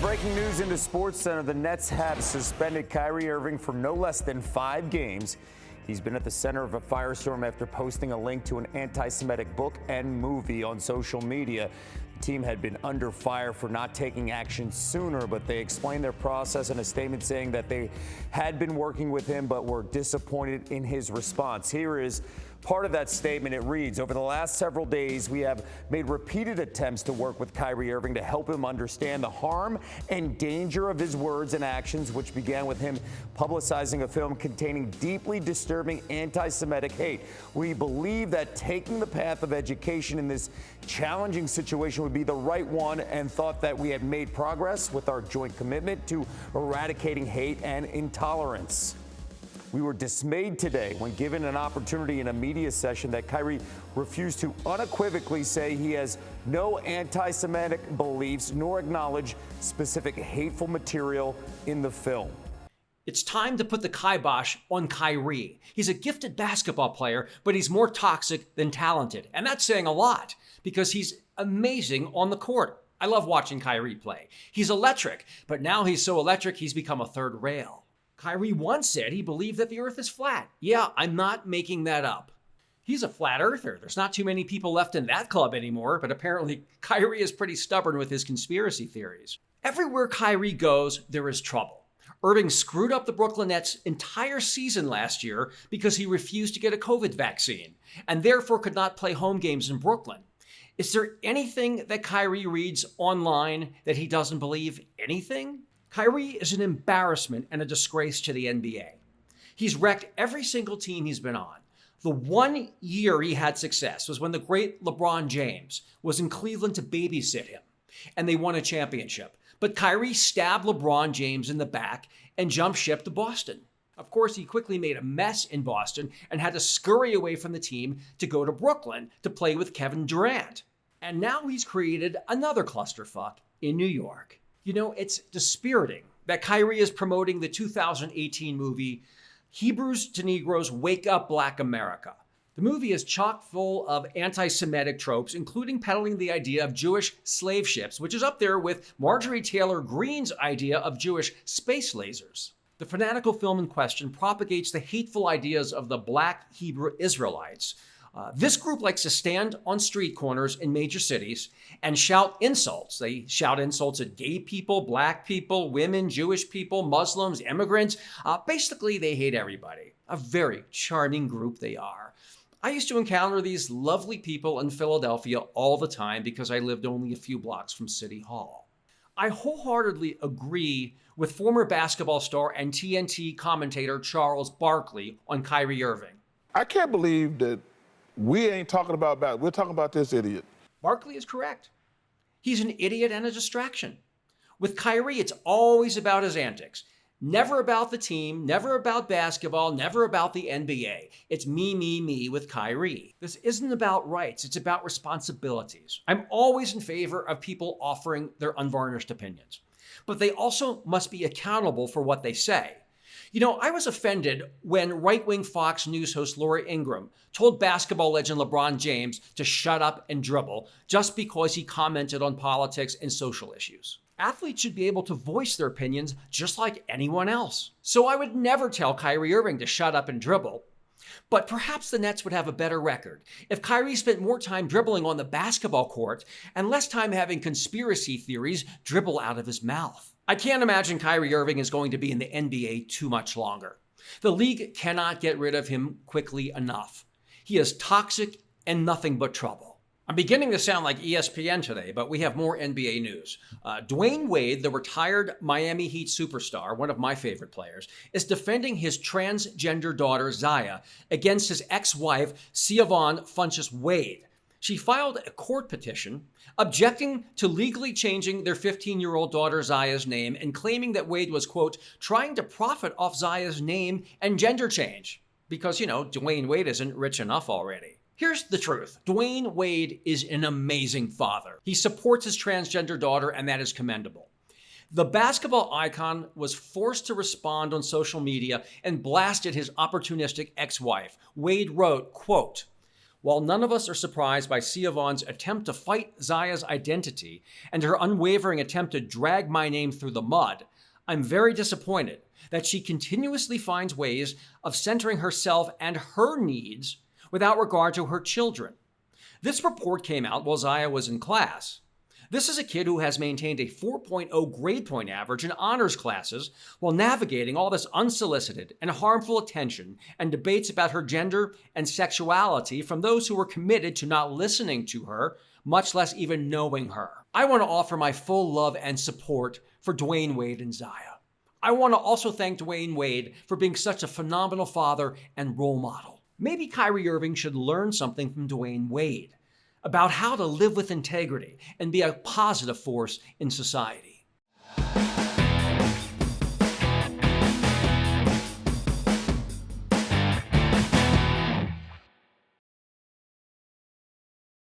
Breaking news into SportsCenter. The Nets have suspended Kyrie Irving for no less than 5 games. He's been at the center of a firestorm after posting a link to an anti-Semitic book and movie on social media. The team had been under fire for not taking action sooner, but they explained their process in a statement saying that they had been working with him but were disappointed in his response. Here is part of that statement. It reads, "Over the last several days, we have made repeated attempts to work with Kyrie Irving to help him understand the harm and danger of his words and actions, which began with him publicizing a film containing deeply disturbing anti-Semitic hate. We believe that taking the path of education in this challenging situation would be the right one and thought that we had made progress with our joint commitment to eradicating hate and intolerance. We were dismayed today when given an opportunity in a media session that Kyrie refused to unequivocally say he has no anti-Semitic beliefs nor acknowledge specific hateful material in the film." It's time to put the Kybosh on Kyrie. He's a gifted basketball player, but he's more toxic than talented. And that's saying a lot because he's amazing on the court. I love watching Kyrie play. He's electric, but now he's so electric he's become a third rail. Kyrie once said he believed that the earth is flat. Yeah, I'm not making that up. He's a flat earther. There's not too many people left in that club anymore, but apparently Kyrie is pretty stubborn with his conspiracy theories. Everywhere Kyrie goes, there is trouble. Irving screwed up the Brooklyn Nets' entire season last year because he refused to get a COVID vaccine and therefore could not play home games in Brooklyn. Is there anything that Kyrie reads online that he doesn't believe? Anything? Kyrie is an embarrassment and a disgrace to the NBA. He's wrecked every single team he's been on. The one year he had success was when the great LeBron James was in Cleveland to babysit him, and they won a championship. But Kyrie stabbed LeBron James in the back and jumped ship to Boston. Of course, he quickly made a mess in Boston and had to scurry away from the team to go to Brooklyn to play with Kevin Durant. And now he's created another clusterfuck in New York. You know, it's dispiriting that Kyrie is promoting the 2018 movie Hebrews to Negroes Wake Up Black America. The movie is chock full of anti-Semitic tropes, including peddling the idea of Jewish slave ships, which is up there with Marjorie Taylor Greene's idea of Jewish space lasers. The fanatical film in question propagates the hateful ideas of the Black Hebrew Israelites. This group likes to stand on street corners in major cities and shout insults. They shout insults at gay people, black people, women, Jewish people, Muslims, immigrants. Basically, they hate everybody. A very charming group they are. I used to encounter these lovely people in Philadelphia all the time because I lived only a few blocks from City Hall. I wholeheartedly agree with former basketball star and TNT commentator Charles Barkley on Kyrie Irving. I can't believe that we ain't talking about that. We're talking about this idiot. Barkley is correct. He's an idiot and a distraction. With Kyrie, it's always about his antics. Never about the team, never about basketball, never about the NBA. It's me with Kyrie. This isn't about rights, it's about responsibilities. I'm always in favor of people offering their unvarnished opinions. But they also must be accountable for what they say. You know, I was offended when right-wing Fox News host Laura Ingraham told basketball legend LeBron James to shut up and dribble just because he commented on politics and social issues. Athletes should be able to voice their opinions just like anyone else. So I would never tell Kyrie Irving to shut up and dribble. But perhaps the Nets would have a better record if Kyrie spent more time dribbling on the basketball court and less time having conspiracy theories dribble out of his mouth. I can't imagine Kyrie Irving is going to be in the NBA too much longer. The league cannot get rid of him quickly enough. He is toxic and nothing but trouble. I'm beginning to sound like ESPN today, but we have more NBA news. Dwyane Wade, the retired Miami Heat superstar, one of my favorite players, is defending his transgender daughter, Zaya, against his ex-wife, Siobhan Funchess Wade. She filed a court petition objecting to legally changing their 15-year-old daughter Zaya's name and claiming that Wade was, quote, trying to profit off Zaya's name and gender change. Because, you know, Dwyane Wade isn't rich enough already. Here's the truth. Dwyane Wade is an amazing father. He supports his transgender daughter, and that is commendable. The basketball icon was forced to respond on social media and blasted his opportunistic ex-wife. Wade wrote, quote, While none of us are surprised by Siobhan's attempt to fight Zaya's identity and her unwavering attempt to drag my name through the mud, I'm very disappointed that she continuously finds ways of centering herself and her needs without regard to her children. This report came out while Zaya was in class. This is a kid who has maintained a 4.0 grade point average in honors classes while navigating all this unsolicited and harmful attention and debates about her gender and sexuality from those who were committed to not listening to her, much less even knowing her. I want to offer my full love and support for Dwyane Wade and Zaya. I want to also thank Dwyane Wade for being such a phenomenal father and role model. Maybe Kyrie Irving should learn something from Dwyane Wade about how to live with integrity and be a positive force in society.